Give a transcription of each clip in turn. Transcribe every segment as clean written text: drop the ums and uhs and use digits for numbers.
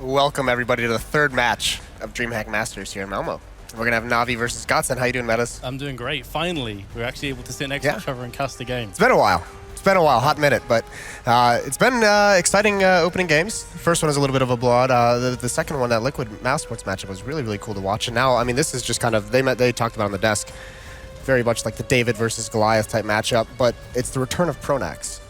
welcome everybody to the third match of DreamHack Masters here in Malmö. We're going to have Navi versus GODSENT. How you doing, Metas? I'm doing great. Finally, we're actually able to sit next to each other and cast the game. It's been a while. Hot minute, but it's been exciting opening games. The first one was a little bit of a blowout. The second one, that Liquid Mousesports matchup, was really, really cool to watch. And now, I mean, this is just kind of, they talked about on the desk, very much like the David versus Goliath type matchup, but it's the return of Pronax.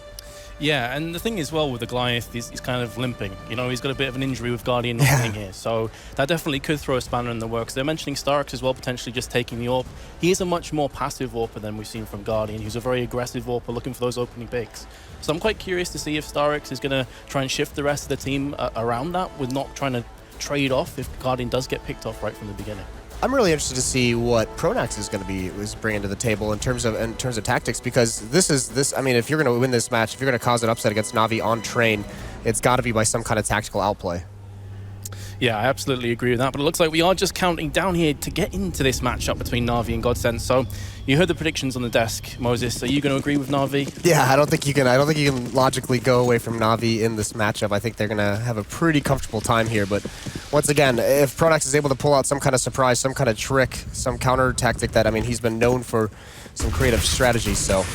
Yeah, and the thing as well with the Goliath, he's kind of limping. You know, he's got a bit of an injury with Guardian not being here, so that definitely could throw a spanner in the works. They're mentioning Starks as well, potentially just taking the AWP. He is a much more passive AWPer than we've seen from Guardian. He's a very aggressive AWPer looking for those opening picks. So I'm quite curious to see if Starks is going to try and shift the rest of the team around that with not trying to trade off if Guardian does get picked off right from the beginning. I'm really interested to see what Pronax is going to be bringing to the table in terms of tactics, because this. I mean, if you're going to win this match, if you're going to cause an upset against Navi on train, it's got to be by some kind of tactical outplay. Yeah, I absolutely agree with that. But it looks like we are just counting down here to get into this matchup between Navi and GODSENT. So you heard the predictions on the desk, Moses. Are you going to agree with Navi? Yeah, I don't think you can logically go away from Navi in this matchup. I think they're going to have a pretty comfortable time here. But once again, if Pronax is able to pull out some kind of surprise, some kind of trick, some counter tactic that, I mean, he's been known for some creative strategies. So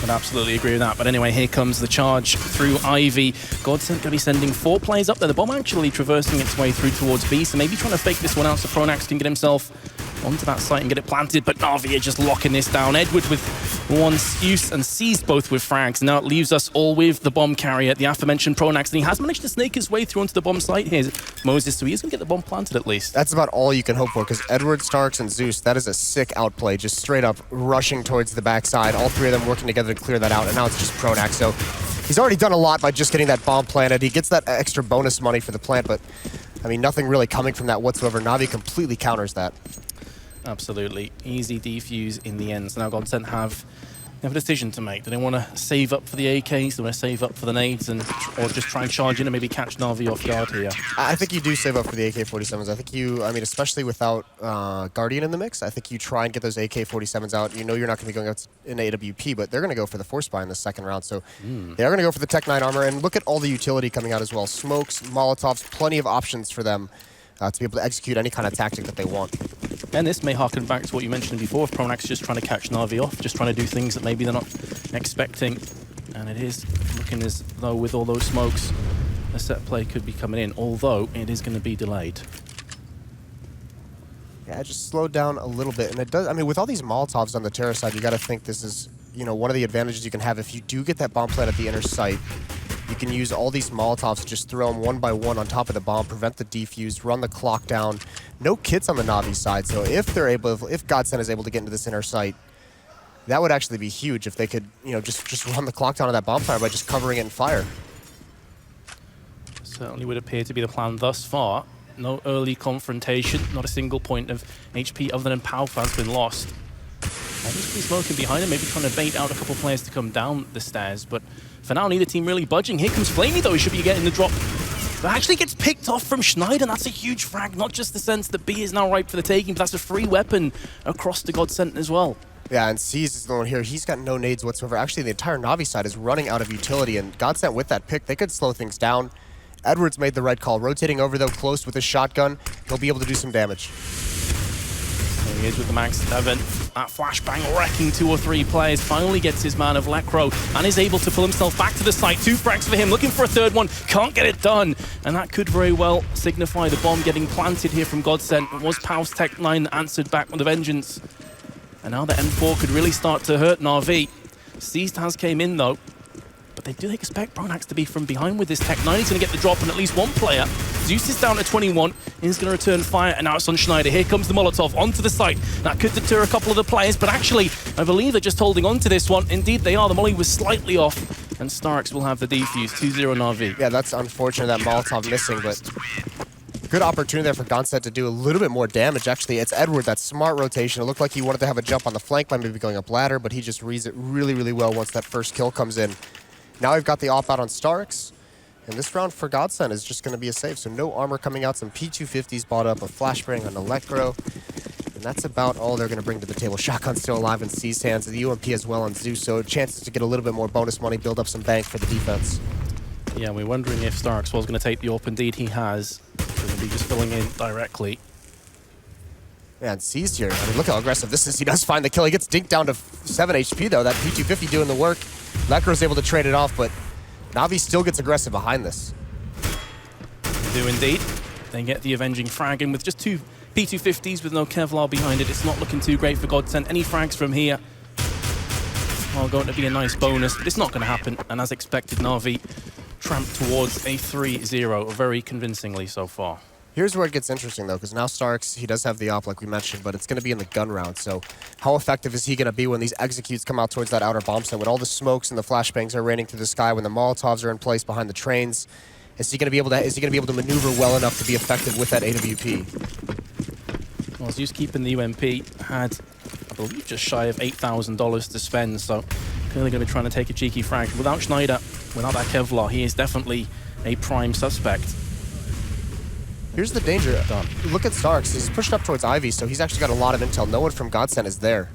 I'd absolutely agree with that. But anyway, here comes the charge through Ivy. GODSENT going to be sending 4 players up there. The bomb actually traversing its way through towards B, so maybe trying to fake this one out so Pronax can get himself onto that site and get it planted. But Navi are just locking this down. Edward with one use and seized both with frags. Now it leaves us all with the bomb carrier, the aforementioned Pronax, and he has managed to snake his way through onto the bomb site here, Moses, so he's going to get the bomb planted at least. That's about all you can hope for, because Edward, Starks, and Zeus, that is a sick outplay, just straight up rushing towards the backside, all 3 of them working together to clear that out, and now it's just Pronax. So he's already done a lot by just getting that bomb planted. He gets that extra bonus money for the plant, but I mean, nothing really coming from that whatsoever. Navi completely counters that. Absolutely. Easy defuse in the end. So now GODSENT have a decision to make. Do they want to save up for the AKs? Do they want to save up for the nades or just try and charge in and maybe catch Navi off guard here? I think you do save up for the AK-47s. I think I mean, especially without Guardian in the mix, I think you try and get those AK-47s out. You know you're not going to be going out in AWP, but they're going to go for the Force Buy in the second round. So they are going to go for the Tech 9 armor. And look at all the utility coming out as well. Smokes, Molotovs, plenty of options for them to be able to execute any kind of tactic that they want. And this may harken back to what you mentioned before, if Pronax just trying to catch Navi off, just trying to do things that maybe they're not expecting. And it is looking as though with all those smokes, a set play could be coming in, although it is going to be delayed. Yeah, it just slowed down a little bit. And it does, I mean, with all these Molotovs on the Terra side, you got to think this is, you know, one of the advantages you can have if you do get that bomb plant at the inner site. You can use all these Molotovs to just throw them one by one on top of the bomb, prevent the defuse, run the clock down. No kits on the Navi side, so if GODSENT is able to get into this inner site, that would actually be huge if they could, you know, just run the clock down on that bomb fire by just covering it in fire. Certainly would appear to be the plan thus far. No early confrontation, not a single point of HP other than Palf has been lost. He's been smoking behind him, maybe trying to bait out a couple players to come down the stairs, but for now, neither team really budging. Here comes Flamey, though. He should be getting the drop. But actually gets picked off from Schneider. That's a huge frag, not just the sense that B is now ripe for the taking, but that's a free weapon across the GODSENT as well. Yeah, and C's is the one here. He's got no nades whatsoever. Actually, the entire Navi side is running out of utility, and GODSENT with that pick, they could slow things down. Edwards made the right call. Rotating over, though, close with his shotgun. He'll be able to do some damage. There he is with the Max 7. That flashbang wrecking 2 or 3 players. Finally gets his man of Lecro and is able to pull himself back to the site. 2 frags for him, looking for a third one. Can't get it done. And that could very well signify the bomb getting planted here from GODSENT. It was Pal's Tech 9 that answered back with a vengeance. And now the M4 could really start to hurt Navi. Seized has came in though. But they do expect Pronax to be from behind with this Tech 9. He's going to get the drop on at least one player. Zeus is down at 21. He's going to return fire, and now it's on Schneider. Here comes the Molotov onto the site. That could deter a couple of the players, but actually, I believe they're just holding on to this one. Indeed, they are. The molly was slightly off, and Starks will have the defuse. 2-0 Navi. Yeah, that's unfortunate, that Molotov missing, but good opportunity there for GODSENT to do a little bit more damage. Actually, it's Edward, that smart rotation. It looked like he wanted to have a jump on the flank by maybe going up ladder, but he just reads it really, really well once that first kill comes in. Now we've got the op out on Starks, and this round for GODSENT is just going to be a save. So no armor coming out, some P250s bought up, a flashbang on Electro, and that's about all they're going to bring to the table. Shotgun still alive in C's hands, the UMP as well on Zeus, so chances to get a little bit more bonus money, build up some bank for the defense. Yeah, we're wondering if Starks was going to take the AWP. Indeed, he has. He's going to be just filling in directly. Yeah, and seized here. I mean, look how aggressive this is. He does find the kill. He gets dinked down to 7 HP, though. That P250 doing the work. Lekro's able to trade it off, but Na'Vi still gets aggressive behind this. They do indeed. They get the avenging frag in with just 2 P250s with no Kevlar behind it. It's not looking too great for GODSENT. Any frags from here are going to be a nice bonus, but it's not going to happen. And as expected, Na'Vi tramp towards a 3-0 very convincingly so far. Here's where it gets interesting, though, because now Starks, he does have the AWP, like we mentioned, but it's going to be in the gun round. So how effective is he going to be when these executes come out towards that outer bomb site, when all the smokes and the flashbangs are raining through the sky, when the Molotovs are in place behind the trains? Is he going to be able to maneuver well enough to be effective with that AWP? Well, Zeus keeping the UMP had, I believe, just shy of $8,000 to spend, so clearly going to be trying to take a cheeky frag. Without Schneider, without that Kevlar, he is definitely a prime suspect. Here's the danger. Look at Starks. He's pushed up towards Ivy, so he's actually got a lot of intel. No one from GODSENT is there.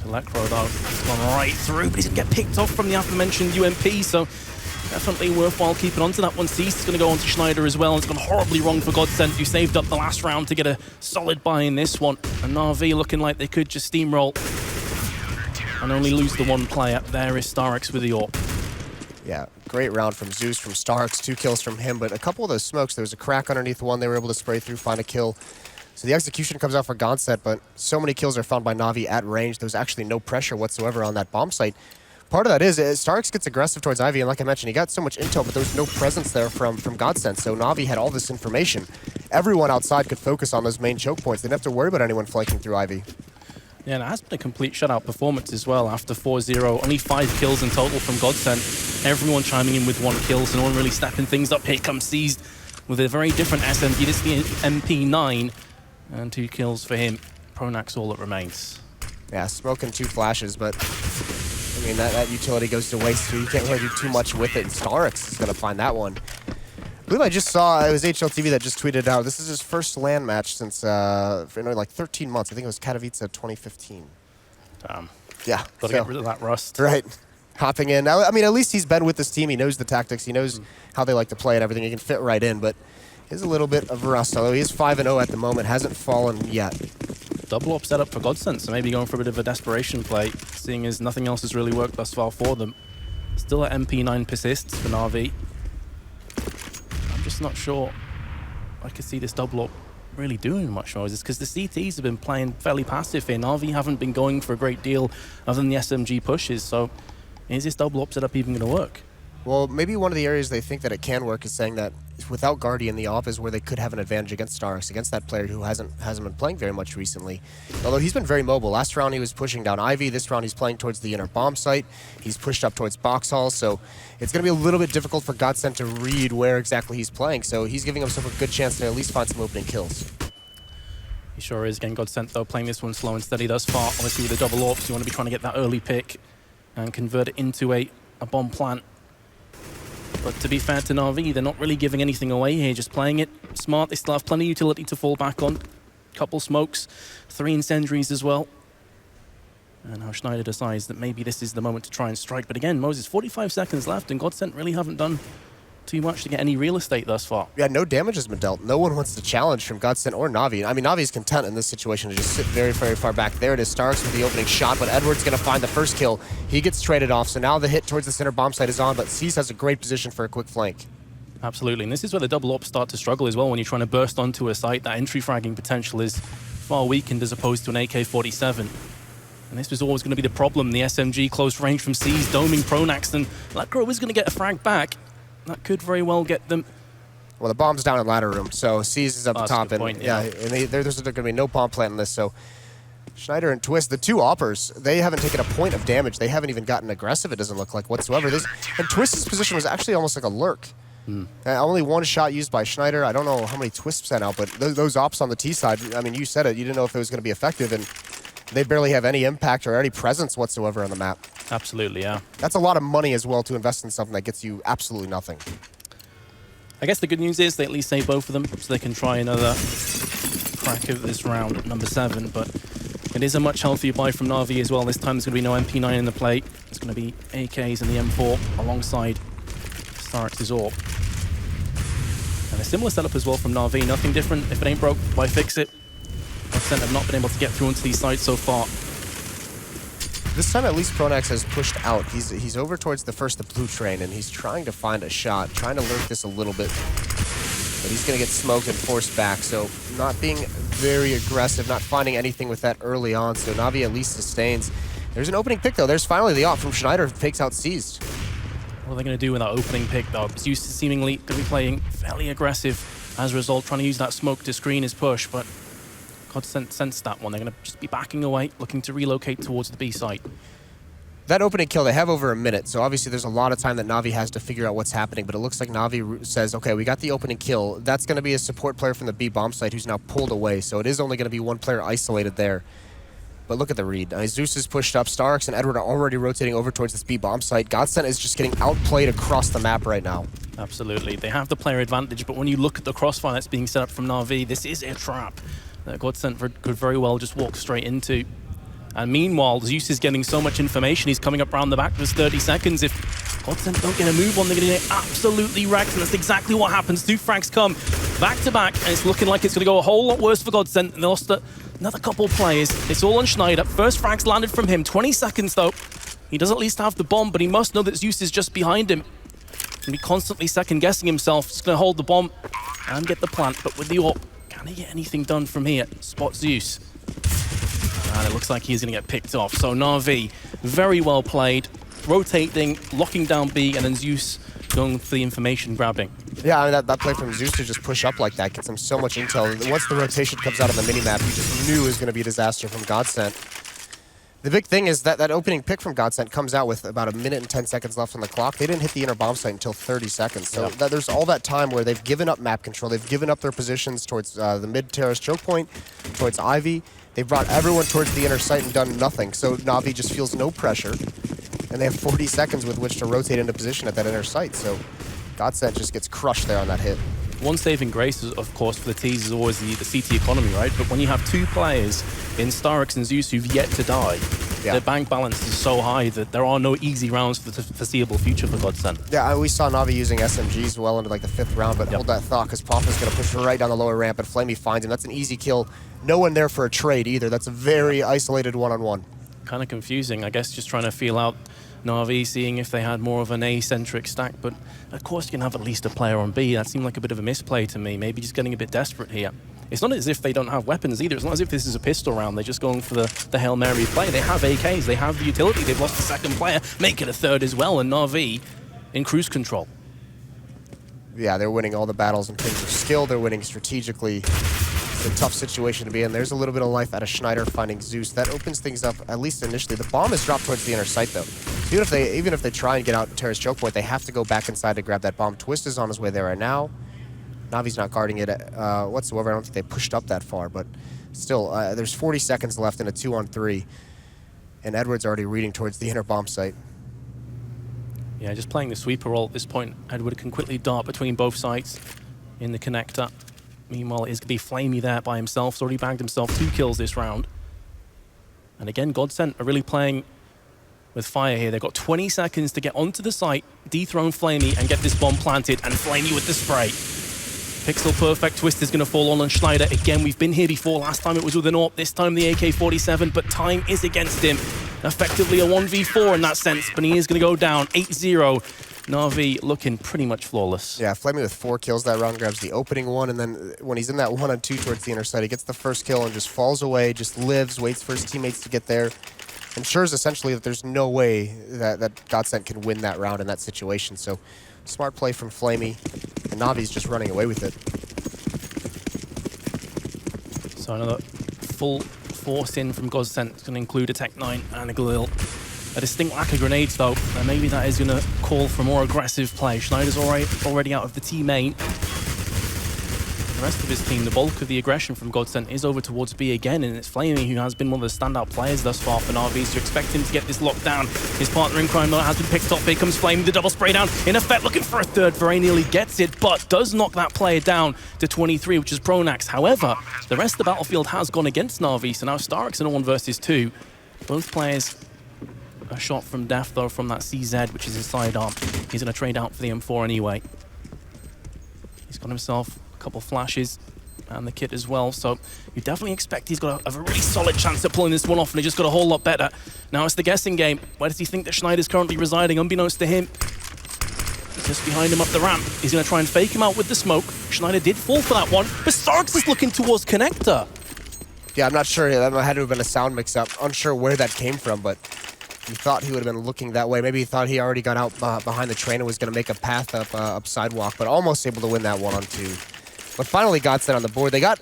Lekro, though, he's gone right through, but he's going to get picked off from the aforementioned UMP, so definitely worthwhile keeping on to that one. Cease is going to go on to Schneider as well. It's gone horribly wrong for GODSENT, who saved up the last round to get a solid buy in this one. And Na'Vi looking like they could just steamroll and only lose the one player. There is Starks with the AWP. Yeah, great round from Zeus, from Starks, 2 kills from him, but a couple of those smokes, there was a crack underneath one they were able to spray through, find a kill. So the execution comes out for GODSENT, but so many kills are found by Na'Vi at range. There was actually no pressure whatsoever on that bomb site. Part of that is Starks gets aggressive towards Ivy, and like I mentioned, he got so much intel, but there was no presence there from GODSENT, so Na'Vi had all this information. Everyone outside could focus on those main choke points. They didn't have to worry about anyone flanking through Ivy. Yeah, and it has been a complete shutout performance as well after 4-0. Only 5 kills in total from GODSENT. Everyone chiming in with 1 kill, so no one really stepping things up. Here comes Seized with a very different SMG. This is the MP9, and 2 kills for him. Pronax all that remains. Yeah, smoking 2 flashes, but I mean, that utility goes to waste, so you can't really do too much with it, and Starks is going to find that one. I believe I just saw, it was HLTV that just tweeted out, this is his first LAN match since, for like 13 months. I think it was Katowice 2015. Yeah. Got to get rid of that rust. Right. Hopping in. I mean, at least he's been with this team. He knows the tactics. He knows how they like to play and everything. He can fit right in, but he has a little bit of rust, although he is 5-0 at the moment, hasn't fallen yet. Double up setup for GODSENT, so maybe going for a bit of a desperation play, seeing as nothing else has really worked thus far for them. Still at MP9 persists for Na'Vi. I'm just not sure I could see this double up really doing much more. Is because the CTs have been playing fairly passive here. Na'Vi haven't been going for a great deal other than the SMG pushes, so is this double up setup even going to work? Well, maybe one of the areas they think that it can work is saying that without Guardian, the AWP is where they could have an advantage against Starks, against that player who hasn't been playing very much recently. Although he's been very mobile. Last round he was pushing down Ivy. This round he's playing towards the inner bomb site. He's pushed up towards box hall, so it's going to be a little bit difficult for GODSENT to read where exactly he's playing. So he's giving himself a good chance to at least find some opening kills. He sure is. Again, GODSENT though playing this one slow and steady thus far. Obviously with the double AWPs, you want to be trying to get that early pick and convert it into a bomb plant. But to be fair to Na'Vi, they're not really giving anything away here, just playing it smart. They still have plenty of utility to fall back on. Couple smokes, 3 incendiaries as well. And now Schneider decides that maybe this is the moment to try and strike. But again, Moses, 45 seconds left, and GODSENT really haven't done too much to get any real estate thus far. Yeah, no damage has been dealt. No one wants to challenge from GODSENT or Na'Vi. I mean, Navi's content in this situation to just sit very, very far back. There it is, Starks with the opening shot, but Edward's going to find the first kill. He gets traded off, so now the hit towards the center bomb site is on, but Cease has a great position for a quick flank. Absolutely, and this is where the double ops start to struggle as well when you're trying to burst onto a site. That entry fragging potential is far weakened as opposed to an AK-47. And this was always going to be the problem. The SMG close range from Cease, doming Pronax, and Lekro is going to get a frag back. That could very well get them. Well, the bomb's down in ladder room, so Cease is up the top, and point, yeah, and there's going to be no bomb plant in this. So Schneider and Twist, the 2 oppers, they haven't taken a point of damage. They haven't even gotten aggressive. It doesn't look like whatsoever. And Twist's position was actually almost like a lurk. Only 1 shot used by Schneider. I don't know how many Twists sent out, but those ops on the T side. I mean, you said it. You didn't know if it was going to be effective, and they barely have any impact or any presence whatsoever on the map. Absolutely, yeah. That's a lot of money as well to invest in something that gets you absolutely nothing. I guess the good news is they at least save both of them, so they can try another crack of this round at number 7. But it is a much healthier buy from Na'Vi as well. This time there's going to be no MP9 in the play. It's going to be AKs and the M4 alongside Starix's AWP. And a similar setup as well from Na'Vi. Nothing different. If it ain't broke, why fix it? GODSENT have not been able to get through into these sites so far. This time at least Pronax has pushed out. He's over towards the blue train, and he's trying to find a shot, trying to lurk this a little bit. But he's going to get smoked and forced back, so not being very aggressive, not finding anything with that early on, so Na'Vi at least sustains. There's an opening pick, though. There's finally the AWP from Schneider, fakes out seized. What are they going to do with that opening pick, though? Zeus is seemingly going to be playing fairly aggressive as a result, trying to use that smoke to screen his push, but GODSENT sensed that one. They're going to just be backing away, looking to relocate towards the B site. That opening kill, they have over a minute, so obviously there's a lot of time that Na'Vi has to figure out what's happening, but it looks like Na'Vi says, okay, we got the opening kill. That's going to be a support player from the B bomb site who's now pulled away, so it is only going to be one player isolated there. But look at the read. Zeus is pushed up. Starix and Edward are already rotating over towards this B bomb site. GODSENT is just getting outplayed across the map right now. Absolutely. They have the player advantage, but when you look at the crossfire that's being set up from Na'Vi, this is a trap that GODSENT could very well just walk straight into. And meanwhile, Zeus is getting so much information. He's coming up around the back. There's 30 seconds. If GODSENT don't get a move on, they're going to get absolutely wrecked. And that's exactly what happens. 2 frags come back to back, and it's looking like it's going to go a whole lot worse for GODSENT. And they lost another couple players. It's all on Schneider. First frags landed from him. 20 seconds, though. He does at least have the bomb, but he must know that Zeus is just behind him. He's going to be constantly second-guessing himself. He's going to hold the bomb and get the plant. But with the AWP, can he get anything done from here? Spot Zeus. And it looks like he's going to get picked off. So Na'Vi, very well played, rotating, locking down B, and then Zeus going for the information grabbing. Yeah, I mean, that play from Zeus to just push up like that gets him so much intel. Once the rotation comes out of the minimap, you just knew it was going to be a disaster from GODSENT. The big thing is that opening pick from GODSENT comes out with about 1 minute and 10 seconds left on the clock. They didn't hit the inner bomb site until 30 seconds. So there's all that time where they've given up map control. They've given up their positions towards the mid-terrace choke point, towards Ivy. They've brought everyone towards the inner site and done nothing. So Na'Vi just feels no pressure. And they have 40 seconds with which to rotate into position at that inner site. So GODSENT just gets crushed there on that hit. One saving grace, of course, for the T's is always the CT economy, right? But when you have 2 players in Starix and Zeus who've yet to die, their bank balance is so high that there are no easy rounds for the foreseeable future for GODSENT. Yeah, we saw Na'Vi using SMGs well into like the 5th round, but hold that thought, because Poffa's going to push right down the lower ramp, and Flamey finds him. That's an easy kill. No one there for a trade either. That's a very isolated one-on-one. Kind of confusing, I guess, just trying to feel out Na'Vi, seeing if they had more of an A-centric stack, but of course you can have at least a player on B. That seemed like a bit of a misplay to me, maybe just getting a bit desperate here. It's not as if they don't have weapons either. It's not as if this is a pistol round. They're just going for the Hail Mary play. They have AKs, they have the utility. They've lost the 2nd player, make it a 3rd as well, and Na'Vi in cruise control. Yeah, they're winning all the battles in terms of skill. They're winning strategically. It's a tough situation to be in. There's a little bit of life out of Schneider finding Zeus. That opens things up, at least initially. The bomb is dropped towards the inner site, though. So even if they try and get out Terrace choke point, they have to go back inside to grab that bomb. Twist is on his way there right now. Navi's not guarding it whatsoever. I don't think they pushed up that far, but still, there's 40 seconds left in a 2-on-3, and Edward's already reading towards the inner bomb site. Yeah, just playing the sweeper role at this point. Edward can quickly dart between both sides in the connector. Meanwhile, it is going to be Flamey there by himself. He's already bagged himself 2 kills this round. And again, GODSENT are really playing with fire here. They've got 20 seconds to get onto the site, dethrone Flamey, and get this bomb planted, and Flamey with the spray. Pixel perfect twist is going to fall on Schneider. Again, we've been here before. Last time it was with an AWP, this time the AK-47, but time is against him. Effectively a 1v4 in that sense, but he is going to go down 8-0. Na'Vi looking pretty much flawless. Yeah, Flamey with 4 kills that round, grabs the opening one, and then when he's in that 1-on-2 towards the inner side, he gets the first kill and just falls away, just lives, waits for his teammates to get there. Ensures essentially that there's no way that GODSENT can win that round in that situation. So smart play from Flamey, and Navi's just running away with it. So another full force in from GODSENT. It's going to include a Tech-9 and a Galil. A distinct lack of grenades, though, and maybe that is going to call for more aggressive play. Schneider's already out of the T main. The rest of his team, the bulk of the aggression from GODSENT is over towards B again, and it's Flamey who has been one of the standout players thus far for Na'Vi, so you expect him to get this locked down. His partner in crime, though, has been picked off. Here comes Flamey, the double spray down. In effect, looking for a 3rd. Very nearly gets it, but does knock that player down to 23, which is Pronax. However, the rest of the battlefield has gone against Na'Vi, so now Starix in a 1 versus 2. Both players a shot from Def, though, from that CZ, which is his sidearm. He's going to trade out for the M4 anyway. He's got himself a couple flashes and the kit as well, so you definitely expect he's got a really solid chance at pulling this one off, and he just got a whole lot better. Now it's the guessing game. Where does he think that Schneider's currently residing? Unbeknownst to him, just behind him up the ramp. He's going to try and fake him out with the smoke. Schneider did fall for that one, but Starks is looking towards Connector. Yeah, I'm not sure. That had to have been a sound mix-up. Unsure where that came from, but he thought he would have been looking that way. Maybe he thought he already got out behind the train and was going to make a path up sidewalk, but almost able to win that one on 2. But finally GODSENT on the board. They got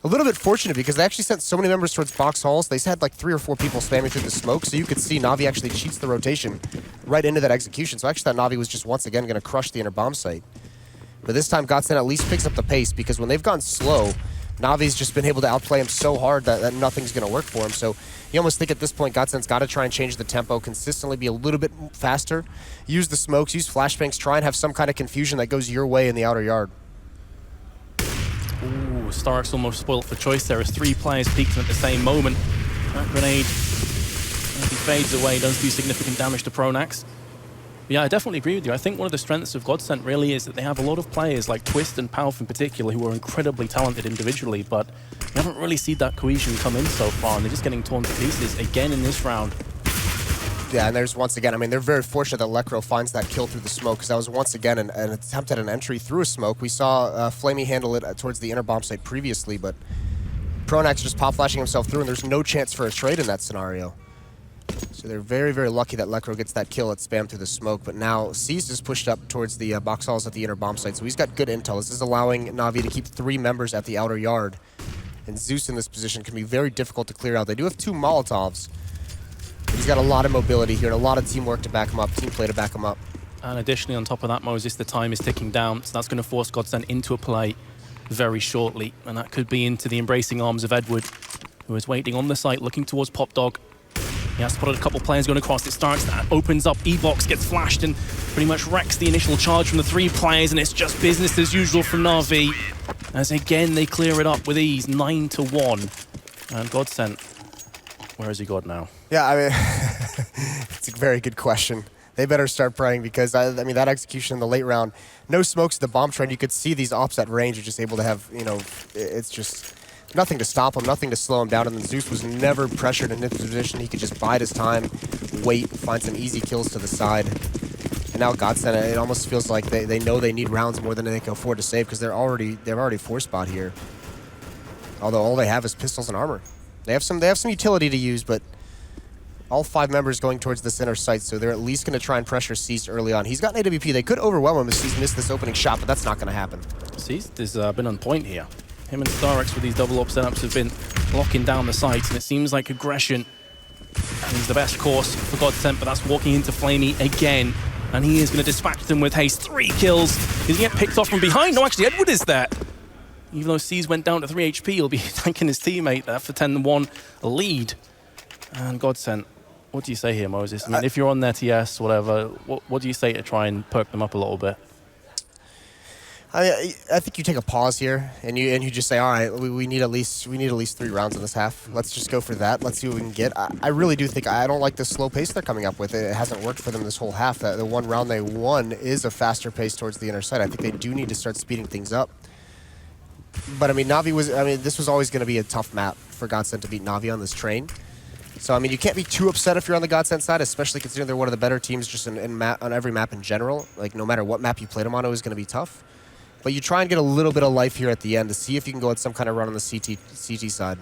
a little bit fortunate because they actually sent so many members towards box halls. They had like 3 or 4 people spamming through the smoke, so you could see Na'Vi actually cheats the rotation right into that execution. So I actually thought Na'Vi was just once again going to crush the inner bomb site. But this time GODSENT at least picks up the pace, because when they've gone slow, Na'Vi's just been able to outplay him so hard that nothing's going to work for him. So you almost think at this point GODSENT's got to try and change the tempo, consistently be a little bit faster, use the smokes, use flashbangs, try and have some kind of confusion that goes your way in the outer yard. Ooh, Starks almost spoiled for choice there as 3 players peeked at the same moment. That grenade, as he fades away, does do significant damage to Pronax. Yeah, I definitely agree with you. I think one of the strengths of GODSENT really is that they have a lot of players like Twist and Palf in particular who are incredibly talented individually, but we haven't really seen that cohesion come in so far, and they're just getting torn to pieces again in this round. Yeah, and there's once again, I mean, they're very fortunate that Lekro finds that kill through the smoke, because that was once again an attempt at an entry through a smoke. We saw Flamey handle it towards the inner bomb site previously, but Pronax just pop flashing himself through, and there's no chance for a trade in that scenario. So they're very, very lucky that Lekro gets that kill at spam through the smoke, but now C's just pushed up towards the box halls at the inner bomb site, so he's got good intel. This is allowing Na'Vi to keep 3 members at the outer yard, and Zeus in this position can be very difficult to clear out. They do have 2 Molotovs, but he's got a lot of mobility here and a lot of teamwork to back him up, team play to back him up. And additionally, on top of that, Moses, the time is ticking down, so that's going to force GODSENT into a play very shortly, and that could be into the embracing arms of Edward, who is waiting on the site, looking towards Pop Dog. He has spotted a couple players going across. It starts, that opens up, E-Box gets flashed and pretty much wrecks the initial charge from the 3 players, and it's just business as usual from Na'Vi. As again, they clear it up with ease, 9-1. And GODSENT, where has he got now? Yeah, I mean, it's a very good question. They better start praying, because, I mean, that execution in the late round, no smokes, the bomb trend, you could see these ops at range are just able to have, you know, it's just nothing to stop him, nothing to slow him down, and then Zeus was never pressured in his position. He could just bide his time, wait, find some easy kills to the side. And now GODSENT, it almost feels like they know they need rounds more than they can afford to save, because they're already 4-spot here. Although all they have is pistols and armor. They have some utility to use, but all 5 members going towards the center site, so they're at least going to try and pressure Cease early on. He's got an AWP. They could overwhelm him if Cease missed this opening shot, but that's not going to happen. Cease has been on point here. Him and Starx with these double up setups have been locking down the sites, and it seems like aggression is the best course for GODSENT, but that's walking into Flamey again, and he is going to dispatch them with haste. 3 kills. He's going to get picked off from behind. No, actually, Edward is there. Even though C's went down to 3 HP, he'll be thanking his teammate there for 10-1 lead. And GODSENT, what do you say here, Moses? I mean, if you're on their TS, whatever, what do you say to try and perk them up a little bit? I think you take a pause here, and you just say, all right, we need at least 3 rounds in this half. Let's just go for that. Let's see what we can get. I really do think, I don't like the slow pace they're coming up with. It hasn't worked for them this whole half. The one round they won is a faster pace towards the inner side. I think they do need to start speeding things up. But I mean, this was always going to be a tough map for GODSENT to beat Na'Vi on this train. So I mean, you can't be too upset if you're on the GODSENT side, especially considering they're one of the better teams just on every map in general. Like, no matter what map you played them on, it was going to be tough. But you try and get a little bit of life here at the end to see if you can go at some kind of run on the CT side.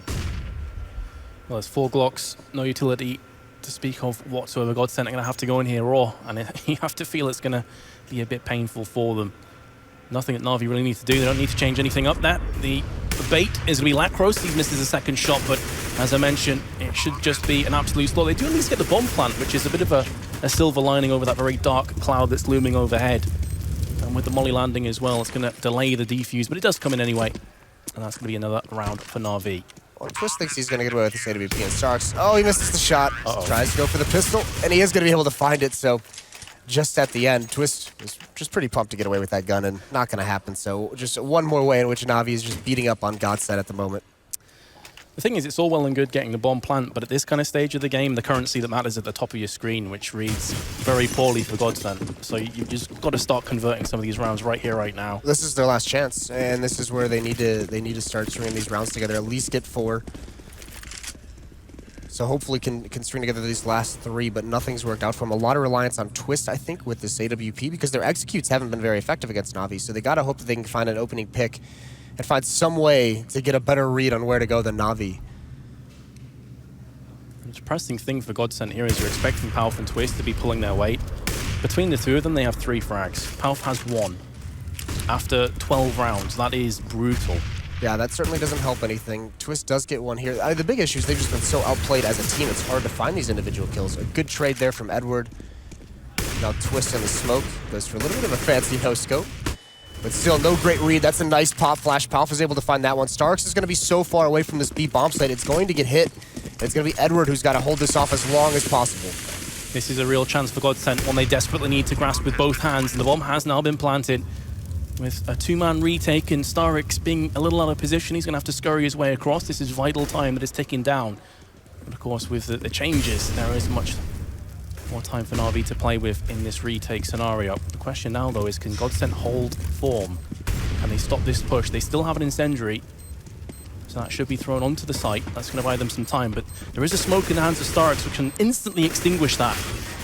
Well, there's 4 Glocks, no utility to speak of whatsoever. GODSENT are going to have to go in here raw, and you have to feel it's going to be a bit painful for them. Nothing that Na'Vi really need to do. They don't need to change anything up. The bait is going to be Lacros. He misses a second shot, but as I mentioned, it should just be an absolute slaughter. They do at least get the bomb plant, which is a bit of a silver lining over that very dark cloud that's looming overhead. And with the molly landing as well, it's going to delay the defuse, but it does come in anyway. And that's going to be another round for Na'Vi. Well, Twist thinks he's going to get away with this AWP, and Starks, oh, he misses the shot. Tries to go for the pistol, and he is going to be able to find it, so just at the end, Twist was just pretty pumped to get away with that gun, and not going to happen. So just one more way in which Na'Vi is just beating up on GODSENT at the moment. The thing is, it's all well and good getting the bomb plant, but at this kind of stage of the game, the currency that matters at the top of your screen, which reads very poorly for GODSENT. So you just got to start converting some of these rounds right here, right now. This is their last chance, and this is where they need to start stringing these rounds together. At least get 4. So hopefully can string together these last 3, but nothing's worked out for them. A lot of reliance on Twist, I think, with this AWP, because their executes haven't been very effective against Na'Vi. So they got to hope that they can find an opening pick and find some way to get a better read on where to go than Na'Vi. The depressing thing for GODSENT here is you're expecting Palf and Twist to be pulling their weight. Between the two of them, they have 3 frags. Palf has 1. After 12 rounds, that is brutal. Yeah, that certainly doesn't help anything. Twist does get 1 here. The big issue is they've just been so outplayed as a team, it's hard to find these individual kills. A good trade there from Edward. Now Twist in the smoke. Goes for a little bit of a fancy no-scope. But still, no great read. That's a nice pop flash. Palf is able to find that one. Starks is going to be so far away from this B bomb site, it's going to get hit. It's going to be Edward who's got to hold this off as long as possible. This is a real chance for GODSENT, one they desperately need to grasp with both hands. And the bomb has now been planted. With a 2-man retake and Starix being a little out of position, he's going to have to scurry his way across. This is vital time that is ticking down. But of course, with the changes, there is much more time for Na'Vi to play with in this retake scenario. The question now, though, is can GODSENT hold form? Can they stop this push? They still have an incendiary, so that should be thrown onto the site. That's going to buy them some time, but there is a smoke in the hands of Starix, which can instantly extinguish that.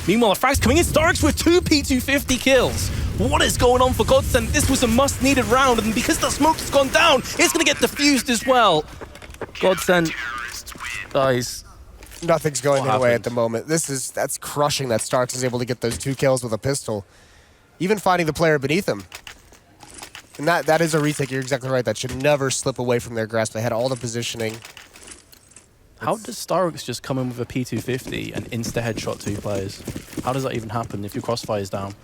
Meanwhile, the frag's coming in. Starix with 2 P250 kills. What is going on for GODSENT? This was a must-needed round, and because the smoke has gone down, it's going to get diffused as well. GODSENT, guys, nothing's going their way at the moment. That's crushing that Starks is able to get those 2 kills with a pistol, even finding the player beneath him. And that is a retake. You're exactly right. That should never slip away from their grasp. They had all the positioning. How does Starks just come in with a P250 and insta-headshot 2 players? How does that even happen if your crossfire is down?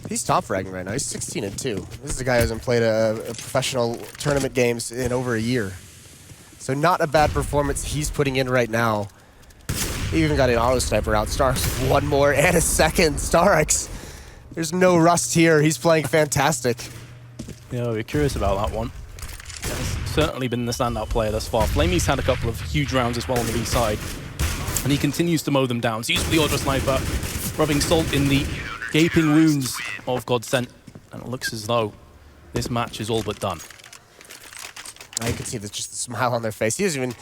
He's top fragging right now. He's 16-2. This is a guy who hasn't played a professional tournament games in over a year. So not a bad performance he's putting in right now. He even got an auto sniper out. Starks with 1 more and a second. Starx, there's no rust here. He's playing fantastic. Yeah, we're curious about that one. He's certainly been the standout player thus far. Flamey's had a couple of huge rounds as well on the B side, and he continues to mow them down. He's used the auto sniper, rubbing salt in the gaping wounds of GODSENT, and it looks as though this match is all but done. Now you can see just the smile on their face. He doesn't even,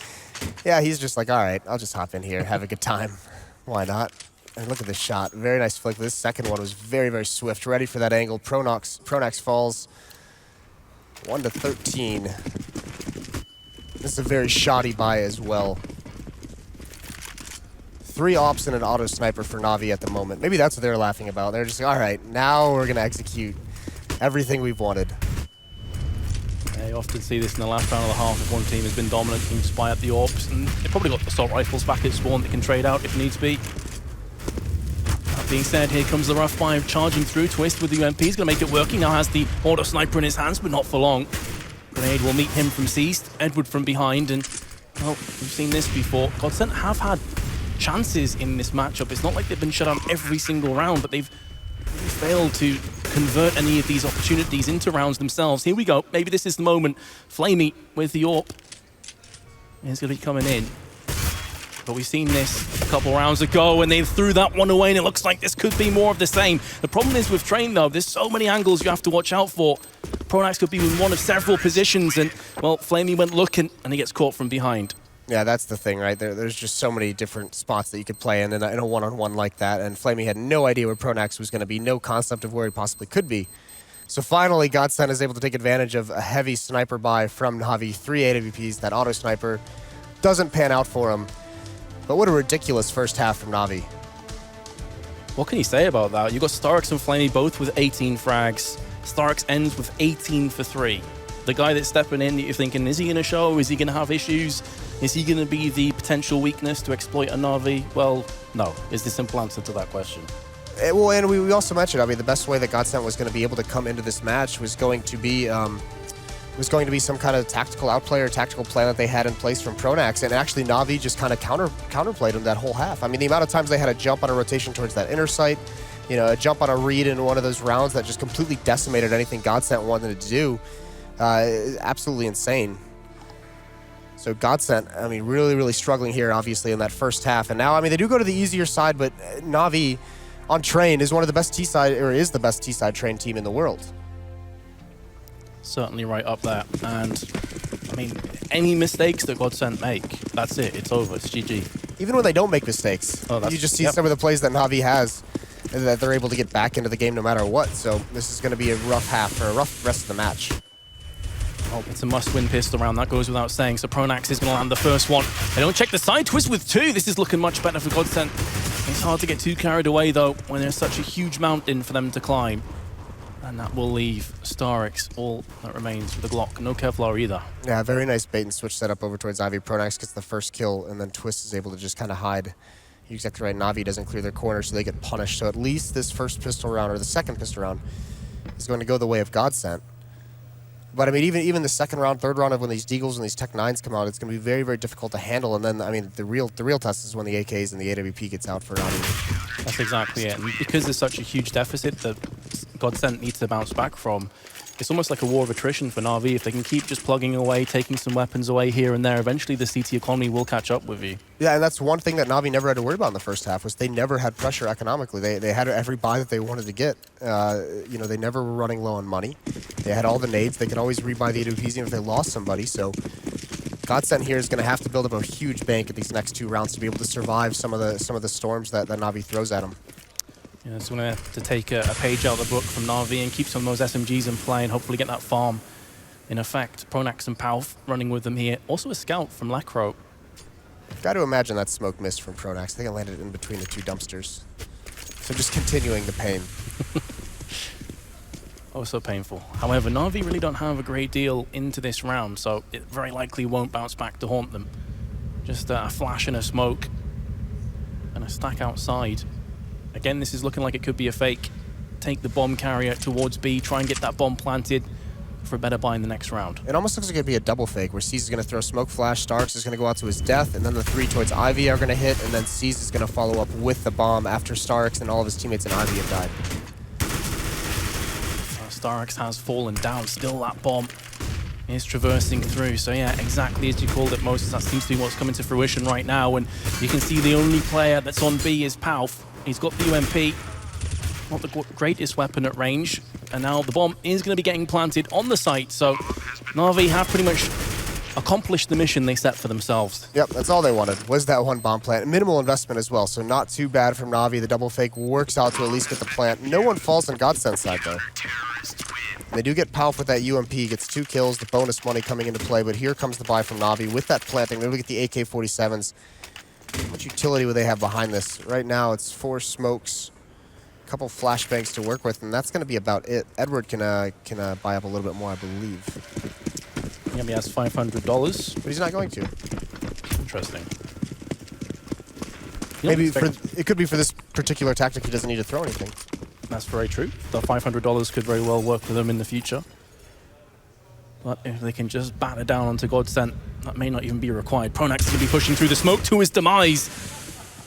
yeah, he's just like, all right, I'll just hop in here, have a good time. Why not? And look at this shot. Very nice flick. This second one was very, very swift. Ready for that angle. Pronax falls 1-13. This is a very shoddy buy as well. 3 ops and an auto sniper for Na'Vi at the moment. Maybe that's what they're laughing about. They're just like, all right, now we're going to execute everything we've wanted. Yeah, you often see this in the last round of the half if one team has been dominant, can spy at the ops, and they've probably got assault rifles back at spawn that can trade out if needs be. That being said, here comes the rough 5 charging through. Twist with the UMP. He's going to make it work. He now has the auto sniper in his hands, but not for long. Grenade will meet him from Seast, Edward from behind, and, well, we've seen this before. GODSENT have had chances in this matchup. It's not like they've been shut out every single round, but they've failed to convert any of these opportunities into rounds themselves. Here we go. Maybe this is the moment. Flamey with the AWP. He's going to be coming in. But we've seen this a couple rounds ago, and they threw that one away, and it looks like this could be more of the same. The problem is with Train, though, there's so many angles you have to watch out for. Pronax could be in one of several positions, and, well, Flamey went looking, and he gets caught from behind. Yeah, that's the thing, right? There's just so many different spots that you could play in a one-on-one like that, and Flamey had no idea where Pronax was going to be, no concept of where he possibly could be. So finally, GODSENT is able to take advantage of a heavy sniper buy from Na'Vi. 3 AWPs, that auto sniper doesn't pan out for him. But what a ridiculous first half from Na'Vi. What can you say about that? You've got Starks and Flamey both with 18 frags. Starks ends with 18 for 3. The guy that's stepping in, you're thinking, is he going to show? Is he going to have issues? Is he going to be the potential weakness to exploit a Na'Vi? Well, no, is the simple answer to that question. Well, and we also mentioned, I mean, the best way that GODSENT was going to be able to come into this match was going to be some kind of tactical outplay or tactical plan that they had in place from Pronax, and actually Na'Vi just kind of counterplayed them that whole half. I mean, the amount of times they had a jump on a rotation towards that inner site, you know, a jump on a read in one of those rounds that just completely decimated anything GODSENT wanted to do, absolutely insane. So GODSENT, I mean, really, really struggling here, obviously, in that first half. And now, I mean, they do go to the easier side, but Na'Vi on Train is one of the best T-side, or is the best T-side Train team in the world. Certainly right up there. And, I mean, any mistakes that GODSENT make, that's it. It's over. It's GG. Even when they don't make mistakes, you just see some of the plays that Na'Vi has, and that they're able to get back into the game no matter what. So this is going to be a rough half, or a rough rest of the match. Oh, it's a must-win pistol round. That goes without saying. So Pronax is going to land the first one. They don't check the side twist with 2. This is looking much better for GODSENT. It's hard to get too carried away, though, when there's such a huge mountain for them to climb. And that will leave Starix all that remains with the Glock. No Kevlar either. Yeah, very nice bait and switch setup over towards Ivy. Pronax gets the first kill, and then Twist is able to just kind of hide. You're exactly right. Na'Vi doesn't clear their corner, so they get punished. So at least this first pistol round, or the second pistol round, is going to go the way of GODSENT. But I mean, even the second round, third round, of when these Deagles and these Tech 9s come out, it's going to be very, very difficult to handle. And then, I mean, the real test is when the AKs and the AWP gets out for Na'Vi. That's exactly it. And because there's such a huge deficit that GODSENT needs to bounce back from, it's almost like a war of attrition for Na'Vi. If they can keep just plugging away, taking some weapons away here and there, eventually the CT economy will catch up with you. Yeah, and that's one thing that Na'Vi never had to worry about in the first half, was they never had pressure economically. They had every buy that they wanted to get. You know, they never were running low on money. They had all the nades. They could always rebuy the AWPs even if they lost somebody. So GODSENT here is going to have to build up a huge bank at these next 2 rounds to be able to survive some of the storms that Na'Vi throws at them. Yeah, it's going to have to take a page out of the book from Na'Vi and keep some of those SMGs in play and hopefully get that farm in effect. Pronax and Palf running with them here. Also a scout from Lacro. Got to imagine that smoke missed from Pronax. I think it landed in between the 2 dumpsters. So just continuing the pain. Oh, so painful. However, Na'Vi really don't have a great deal into this round, so it very likely won't bounce back to haunt them. Just a flash and a smoke and a stack outside. Again, this is looking like it could be a fake. Take the bomb carrier towards B, try and get that bomb planted for a better buy in the next round. It almost looks like it'd be a double fake, where C's is going to throw smoke flash, Starks is going to go out to his death, and then the 3 towards Ivy are going to hit, and then C's is going to follow up with the bomb after Starks and all of his teammates in Ivy have died. Starks has fallen down. Still that bomb is traversing through. So yeah, exactly as you called it, Moses. That seems to be what's coming to fruition right now. And you can see the only player that's on B is Palf. He's got the UMP. Not the greatest weapon at range. And now the bomb is going to be getting planted on the site. So Na'Vi have pretty much accomplished the mission they set for themselves. Yep, that's all they wanted, was that 1 bomb plant. Minimal investment as well, so not too bad from Na'Vi. The double fake works out to at least get the plant. No one falls on GODSENT's side, though. And they do get Palf with that UMP, gets 2 kills, the bonus money coming into play, but here comes the buy from Na'Vi with that planting. Maybe we get the AK-47s. How much utility would they have behind this? Right now, it's 4 smokes, a couple flashbangs to work with, and that's going to be about it. Edward can buy up a little bit more, I believe. Yeah, he has $500. But he's not going to. Interesting. Maybe it could be for this particular tactic he doesn't need to throw anything. That's very true. The $500 could very well work for them in the future. But if they can just batter down onto GODSENT, that may not even be required. Pronax is going to be pushing through the smoke to his demise.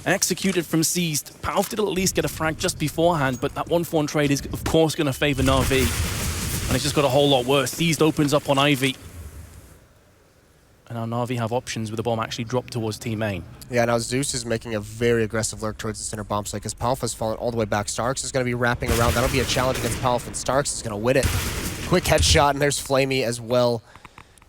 Executed from Seized. Palf did at least get a frag just beforehand, but that 1-for-1 trade is, of course, going to favor Na'Vi. And it's just got a whole lot worse. Seized opens up on Ivy. And now Na'Vi have options with the bomb actually dropped towards Team Main. Yeah, now Zeus is making a very aggressive lurk towards the center bomb site because Palf has fallen all the way back. Starks is going to be wrapping around. That'll be a challenge against Palf, and Starks is going to win it. Quick headshot, and there's Flamey as well.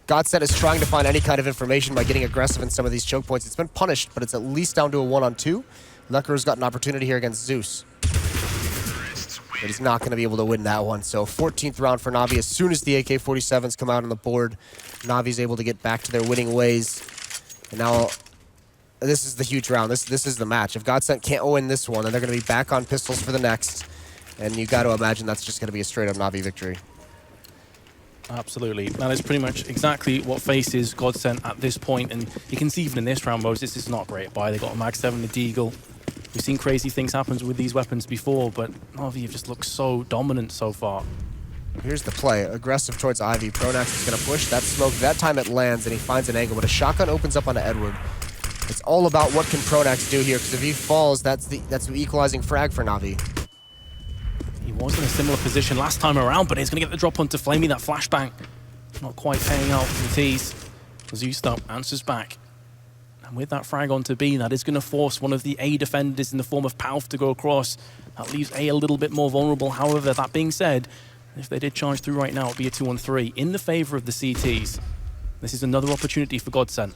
GODSENT is trying to find any kind of information by getting aggressive in some of these choke points. It's been punished, but it's at least down to a 1-on-2. Lekker's got an opportunity here against Zeus. But he's not going to be able to win that one. So 14th round for Na'Vi. As soon as the AK-47s come out on the board, Na'Vi's able to get back to their winning ways. And now this is the huge round. This is the match. If GODSENT can't win this one, then they're going to be back on pistols for the next. And you got to imagine that's just going to be a straight-up Na'Vi victory. Absolutely. That is pretty much exactly what faces GODSENT at this point. And you can see even in this round, Moses, this is not great buy. They got a Mag 7 to Deagle. We've seen crazy things happen with these weapons before, but Na'Vi have just looked so dominant so far. Here's the play. Aggressive towards Ivy. Pronax is going to push that smoke. That time it lands, and he finds an angle. But a shotgun opens up onto Edward. It's all about what can Pronax do here, because if he falls, that's the equalizing frag for Na'Vi. He was in a similar position last time around, but he's going to get the drop onto Flamey. That flashbang not quite paying out for the tease. Zeus though answers back. And with that frag onto B, that is going to force one of the A defenders in the form of Palf to go across. That leaves A a little bit more vulnerable. However, that being said, if they did charge through right now, it would be a 2-on-3 in the favor of the CTs. This is another opportunity for GODSENT.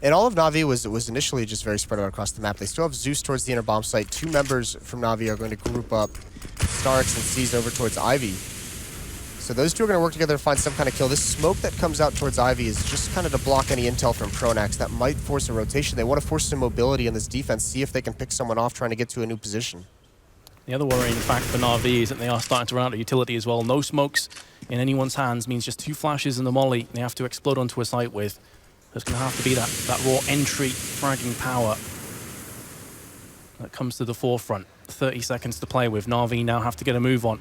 And all of Na'Vi was initially just very spread out across the map. They still have Zeus towards the inner bomb site. 2 members from Na'Vi are going to group up Starks and C's over towards Ivy. So those 2 are going to work together to find some kind of kill. This smoke that comes out towards Ivy is just kind of to block any intel from Pronax. That might force a rotation. They want to force some mobility in this defense, see if they can pick someone off trying to get to a new position. The other worrying fact for Na'Vi is that they are starting to run out of utility as well. No smokes in anyone's hands means just 2 flashes and the molly they have to explode onto a site with. There's going to have to be that raw entry fragging power that comes to the forefront. 30 seconds to play with. Na'Vi now have to get a move on.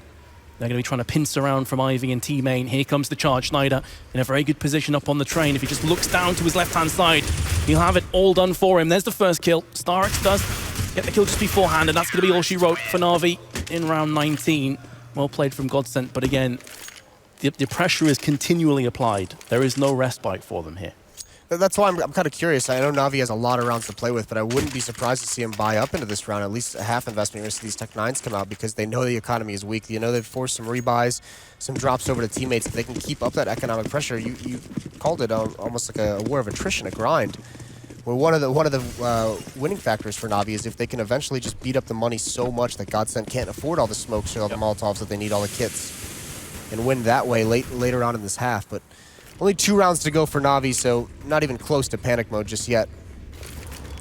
They're going to be trying to pince around from Ivy and T-Main. Here comes the charge. Schneider in a very good position up on the train. If he just looks down to his left-hand side, he'll have it all done for him. There's the first kill. Starks does get the kill just beforehand, and that's going to be all she wrote for Na'Vi in round 19. Well played from GODSENT, but again, the pressure is continually applied. There is no respite for them here. That's why I'm kind of curious. I know Na'Vi has a lot of rounds to play with, but I wouldn't be surprised to see him buy up into this round, at least a half investment when these Tech 9s come out, because they know the economy is weak. You know they've forced some rebuys, some drops over to teammates. If they can keep up that economic pressure, you called it almost like a war of attrition, a grind. Where one of the winning factors for Na'Vi is if they can eventually just beat up the money so much that GODSENT can't afford all the smokes or all the Molotovs that they need, all the kits, and win that way later on in this half. But only 2 rounds to go for Na'Vi, so not even close to panic mode just yet.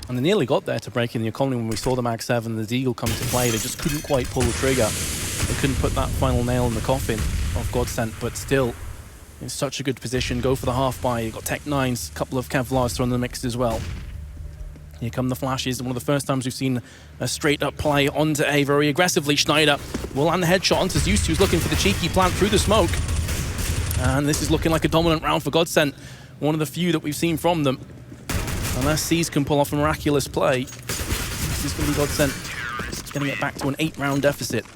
And they nearly got there to break in the economy when we saw the Mag 7, the Deagle come to play. They just couldn't quite pull the trigger. They couldn't put that final nail in the coffin of GODSENT, but still, in such a good position. Go for the half buy. You've got Tech 9s, a couple of Kevlars thrown in the mix as well. Here come the flashes. One of the first times we've seen a straight-up play onto A very aggressively. Schneider will land the headshot onto Zeus, who's looking for the cheeky plant through the smoke. And this is looking like a dominant round for GODSENT. One of the few that we've seen from them. Unless C's can pull off a miraculous play, this is going to be GODSENT getting it back to an 8-round deficit.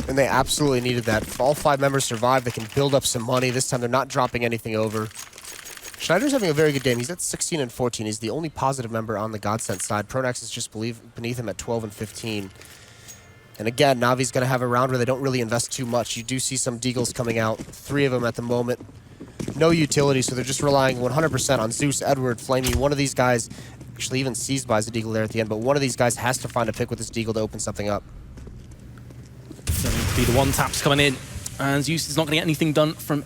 And they absolutely needed that. If all 5 members survive, they can build up some money. This time they're not dropping anything over. Schneider's having a very good game. He's at 16 and 14. He's the only positive member on the GODSENT side. Pronax is just beneath him at 12 and 15. And again, Na'Vi's going to have a round where they don't really invest too much. You do see some Deagles coming out, 3 of them at the moment. No utility, so they're just relying 100% on Zeus, Edward, Flamey. One of these guys, actually even Seized buys a Deagle there at the end, but one of these guys has to find a pick with this Deagle to open something up. Going to be the one taps coming in, and Zeus is not going to get anything done from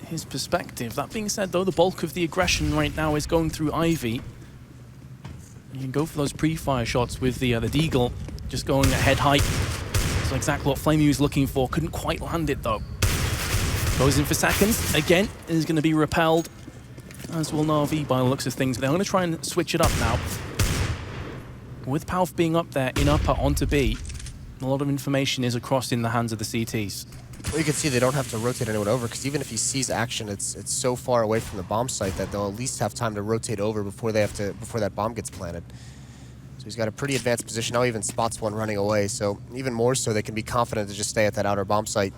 his perspective. That being said, though, the bulk of the aggression right now is going through Ivy. You can go for those pre-fire shots with the Deagle, just going at head height. That's exactly what Flamey was looking for. Couldn't quite land it, though. Goes in for seconds. Again, is going to be repelled, as will Na'Vi by the looks of things. They're going to try and switch it up now. With Palf being up there in upper onto B, a lot of information is across in the hands of the CTs. Well, you can see they don't have to rotate anyone over, because even if he sees action, it's so far away from the bomb site that they'll at least have time to rotate over before that bomb gets planted. So he's got a pretty advanced position. Now he even spots one running away, so even more so they can be confident to just stay at that outer bomb site.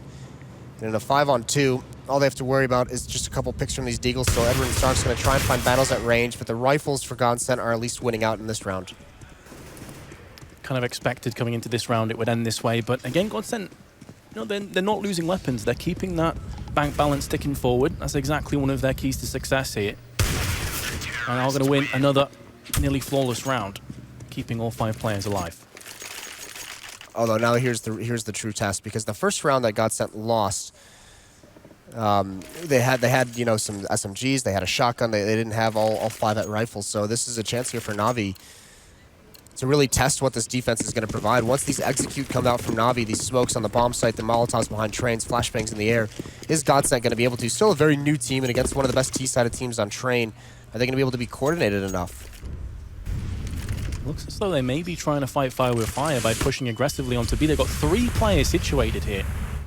And in a 5-on-2, all they have to worry about is just a couple picks from these Deagles, so Edward and Stark's going to try and find battles at range, but the rifles for GODSENT are at least winning out in this round. Kind of expected coming into this round it would end this way, but again, GODSENT, you know, they're not losing weapons. They're keeping that bank balance ticking forward. That's exactly one of their keys to success here. And are going to win another nearly flawless round, keeping all 5 players alive. Although now here's the true test, because the first round that GODSENT lost, they had you know, some SMGs, they had a shotgun, they didn't have all 5 at rifles. So this is a chance here for Na'Vi to really test what this defense is going to provide. Once these execute come out from Na'Vi, these smokes on the bomb site, the Molotovs behind trains, flashbangs in the air, is GODSENT going to be able to? Still a very new team, and against one of the best T-sided teams on train, are they going to be able to be coordinated enough? Looks as though they may be trying to fight fire with fire by pushing aggressively onto B. They've got 3 players situated here.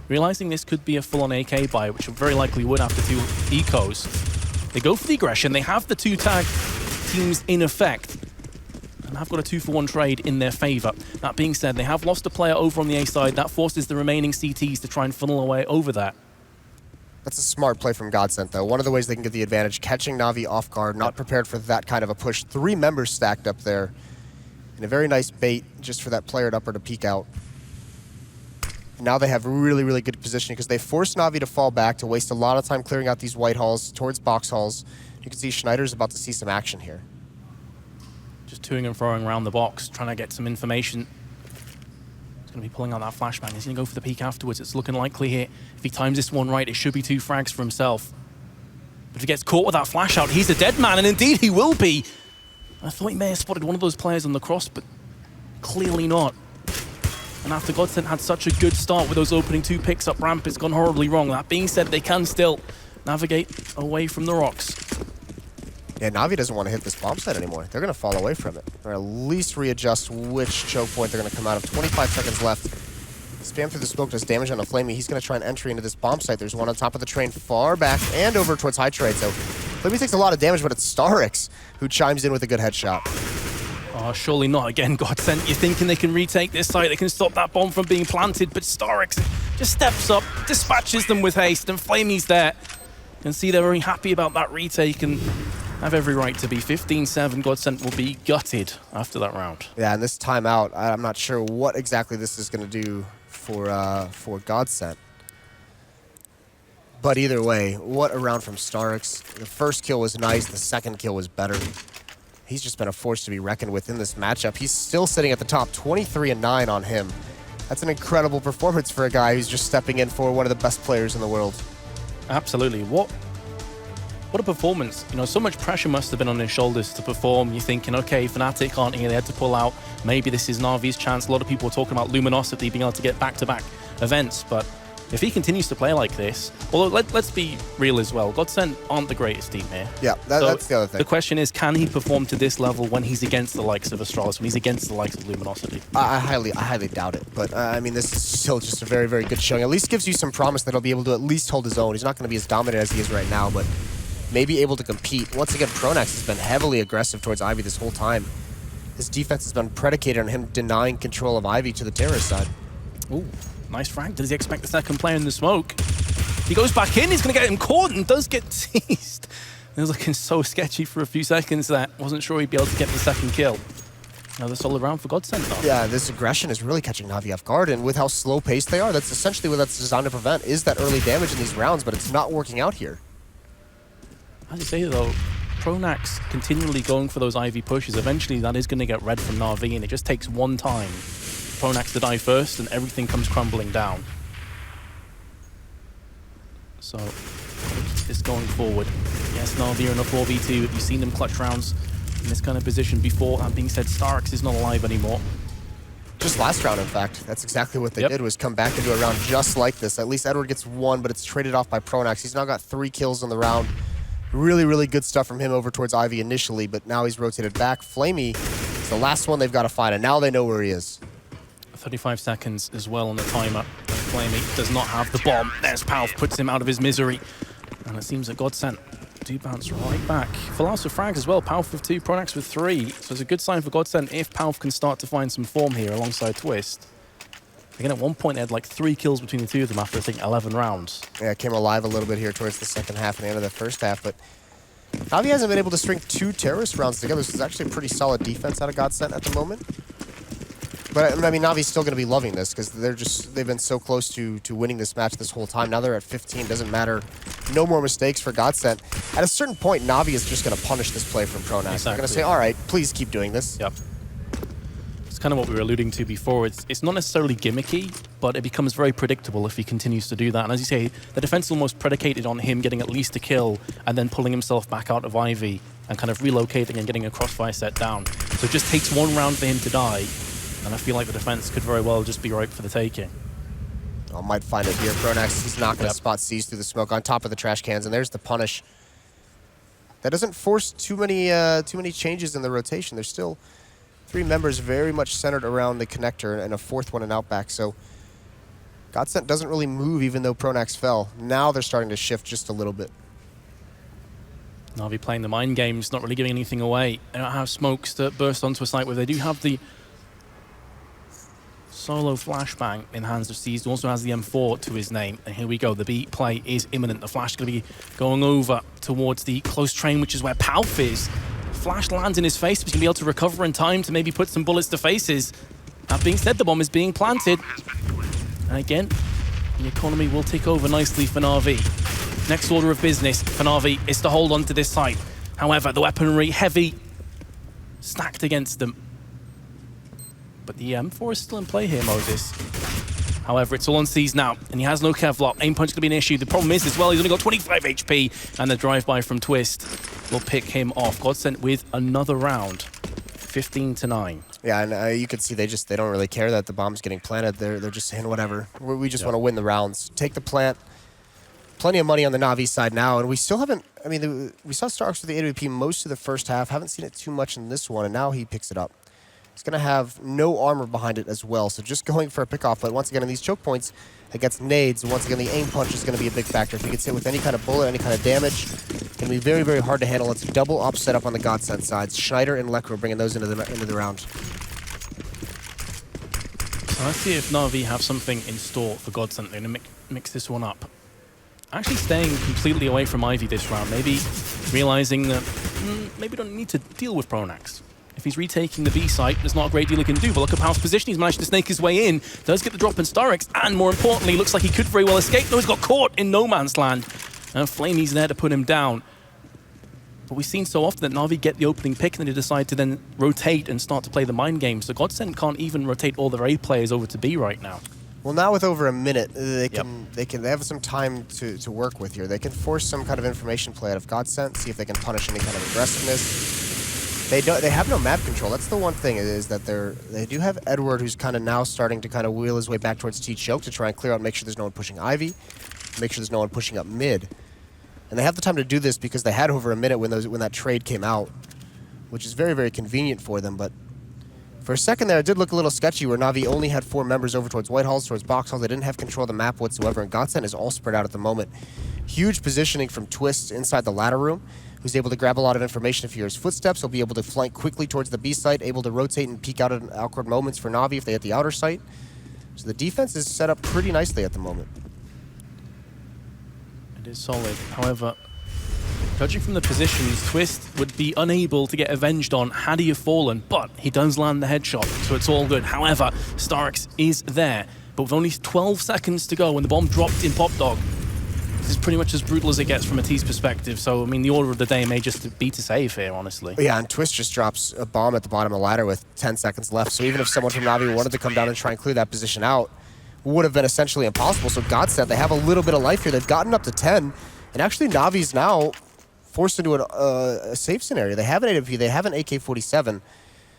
Realizing this could be a full-on AK buy, which very likely would after 2 ecos. They go for the aggression. They have the 2 tag teams in effect, and have got a 2-for-1 trade in their favor. That being said, they have lost a player over on the A side. That forces the remaining CTs to try and funnel away over that. That's a smart play from GODSENT, though. One of the ways they can get the advantage, catching Na'Vi off guard, not prepared for that kind of a push. 3 members stacked up there. And a very nice bait just for that player at upper to peek out. Now they have really, really good positioning because they forced Na'Vi to fall back, to waste a lot of time clearing out these white halls towards box halls. You can see Schneider's about to see some action here. Just toing and throwing around the box, trying to get some information. He's going to be pulling out that flashbang. He's going to go for the peek afterwards. It's looking likely here. If he times this one right, it should be 2 frags for himself. But if he gets caught with that flash out, he's a dead man, and indeed he will be. I thought he may have spotted one of those players on the cross, but clearly not. And after GODSENT had such a good start with those opening 2 picks up ramp, it's gone horribly wrong. That being said, they can still navigate away from the rocks. Yeah, Na'Vi doesn't want to hit this bomb site anymore. They're going to fall away from it. Or at least readjust which choke point they're going to come out of. 25 seconds left. Spam through the smoke does damage on the Flamey. He's going to try an entry into this bomb site. There's one on top of the train far back and over towards high trade. So Flamey takes a lot of damage, but it's Starix who chimes in with a good headshot. Oh, surely not again, GODSENT. You're thinking they can retake this site, they can stop that bomb from being planted, but Starix just steps up, dispatches them with haste, and Flamey's there. You can see they're very happy about that retake and have every right to be. 15-7, GODSENT will be gutted after that round. Yeah, and this timeout, I'm not sure what exactly this is going to do for GODSENT. But either way, what a round from Starix. The first kill was nice, the second kill was better. He's just been a force to be reckoned with in this matchup. He's still sitting at the top, 23-9 on him. That's an incredible performance for a guy who's just stepping in for one of the best players in the world. Absolutely. What a performance. You know, so much pressure must have been on his shoulders to perform. You're thinking, okay, Fnatic aren't here, they had to pull out. Maybe this is Na'Vi's chance. A lot of people are talking about Luminosity being able to get back-to-back events, but if he continues to play like this, although let's be real as well, GODSENT aren't the greatest team here. Yeah, that's the other thing. The question is, can he perform to this level when he's against the likes of Astralis, when he's against the likes of Luminosity? I highly doubt it. But, I mean, this is still just a very, very good showing. At least gives you some promise that he'll be able to at least hold his own. He's not going to be as dominant as he is right now, but maybe able to compete. Once again, Pronax has been heavily aggressive towards Ivy this whole time. His defense has been predicated on him denying control of Ivy to the terrorist side. Ooh. Nice frag. Does he expect the second player in the smoke? He goes back in, he's going to get him caught and does get teased. It was looking so sketchy for a few seconds there. Wasn't sure he'd be able to get the second kill. Another solid round for GODSENT though. Yeah, this aggression is really catching Na'Vi off guard, and with how slow-paced they are, that's essentially what that's designed to prevent, is that early damage in these rounds, but it's not working out here. As you say though, Pronax continually going for those Ivy pushes. Eventually that is going to get red from Na'Vi, and it just takes one time Pronax to die first, and everything comes crumbling down. So, keep this going forward. Yes, Na'Vi are in a 4v2. Have you seen them clutch rounds in this kind of position before? That being said, Starix is not alive anymore. Just last round, in fact. That's exactly what they did, was come back into a round just like this. At least Edward gets one, but it's traded off by Pronax. He's now got 3 kills in the round. Really, really good stuff from him over towards Ivy initially, but now he's rotated back. Flamey is the last one they've got to find, and now they know where he is. 35 seconds as well on the timer. Flamey does not have the bomb. There's Palf, puts him out of his misery. And it seems that GODSENT do bounce right back. Falas with frags as well. Palf with 2, Pronax with 3. So it's a good sign for GODSENT if Palf can start to find some form here alongside Twist. Again, at one point, they had like 3 kills between the two of them after, I think, 11 rounds. Yeah, came alive a little bit here towards the second half and the end of the first half, but Na'Vi hasn't been able to string 2 terrorist rounds together. This is actually a pretty solid defense out of GODSENT at the moment. But I mean, Na'Vi's still going to be loving this because they've been so close to winning this match this whole time. Now they're at 15, doesn't matter. No more mistakes for GODSENT. At a certain point, Na'Vi is just going to punish this play from Pronax. Exactly. They're going to say, all right, please keep doing this. Yep. It's kind of what we were alluding to before. It's not necessarily gimmicky, but it becomes very predictable if he continues to do that. And as you say, the defense is almost predicated on him getting at least a kill and then pulling himself back out of Ivy and kind of relocating and getting a crossfire set down. So it just takes one round for him to die. And I feel like the defense could very well just be ripe for the taking. Oh, might find it here. Pronax, he's not going to spot C's through the smoke on top of the trash cans, and there's the punish. That doesn't force too many changes in the rotation. There's still 3 members very much centered around the connector and a 4th one in outback. So GODSENT doesn't really move even though Pronax fell. Now they're starting to shift just a little bit. Na'Vi playing the mind games, not really giving anything away. They don't have smokes that burst onto a site where they do have the Solo flashbang in hands of Seized, also has the M4 to his name. And here we go, the B play is imminent. The flash is going to be going over towards the close train, which is where Palf is. Flash lands in his face, but he's going to be able to recover in time to maybe put some bullets to faces. That being said, the bomb is being planted. And again, the economy will take over nicely for Na'Vi. Next order of business for Na'Vi is to hold on to this site. However, the weaponry heavy, stacked against them. But the M4 is still in play here, Moses. However, it's all on Seized now, and he has no Kevlar. Aim punch going to be an issue. The problem is, as well, he's only got 25 HP, and the drive-by from Twist will pick him off. GODSENT with another round, 15-9. Yeah, and you can see they don't really care that the bomb's getting planted. They're just saying whatever. We just want to win the rounds. Take the plant. Plenty of money on the Na'Vi side now, and we still haven't. I mean, we saw Starks with the AWP most of the first half. Haven't seen it too much in this one, and now he picks it up. He's going to have no armor behind it as well, so just going for a pickoff. But once again, in these choke points against nades, once again, the aim punch is going to be a big factor. If he gets hit with any kind of bullet, any kind of damage, it's going to be very, very hard to handle. It's a double up setup on the GODSENT sides. Schneider and Lekro bringing those into the round. So let's see if Na'Vi have something in store for GODSENT. They're going to mix this one up. Actually staying completely away from Ivy this round, maybe realizing that maybe don't need to deal with Pronax. If he's retaking the B site, there's not a great deal he can do, but look at Pal's position. He's managed to snake his way in, does get the drop in Starix, and more importantly, looks like he could very well escape. No, he's got caught in no man's land, and Flamey's there to put him down. But we've seen so often that Na'Vi get the opening pick and they decide to then rotate and start to play the mind game. So GODSENT can't even rotate all their A players over to B right now. Well, now with over a minute, they have some time to work with here. They can force some kind of information play out of GODSENT, see if they can punish any kind of aggressiveness. They have no map control. That's the one thing, is that they do have Edward, who's kind of now starting to kind of wheel his way back towards T-Choke to try and clear out, make sure there's no one pushing Ivy, make sure there's no one pushing up mid. And they have the time to do this because they had over a minute when that trade came out, which is very, very convenient for them. But for a second there, it did look a little sketchy where Na'Vi only had 4 members over towards White Halls, towards Box Halls. They didn't have control of the map whatsoever, and GODSENT is all spread out at the moment. Huge positioning from Twist inside the ladder room, who's able to grab a lot of information if he hears footsteps. He'll be able to flank quickly towards the B site, able to rotate and peek out at awkward moments for Na'Vi if they hit the outer site. So the defense is set up pretty nicely at the moment. It is solid. However, judging from the positions, Twist would be unable to get avenged on had he have fallen, but he does land the headshot, so it's all good. However, Starks is there, but with only 12 seconds to go when the bomb dropped in Pop Dog. This is pretty much as brutal as it gets from a T's perspective, so I mean the order of the day may just be to save here, honestly. Yeah, and Twist just drops a bomb at the bottom of the ladder with 10 seconds left, so even if someone from Na'Vi wanted to come down and try and clear that position out, would have been essentially impossible. So GODSENT, they have a little bit of life here. They've gotten up to 10, and actually Na'Vi's now forced into a safe scenario. They have an AWP, they have an AK-47.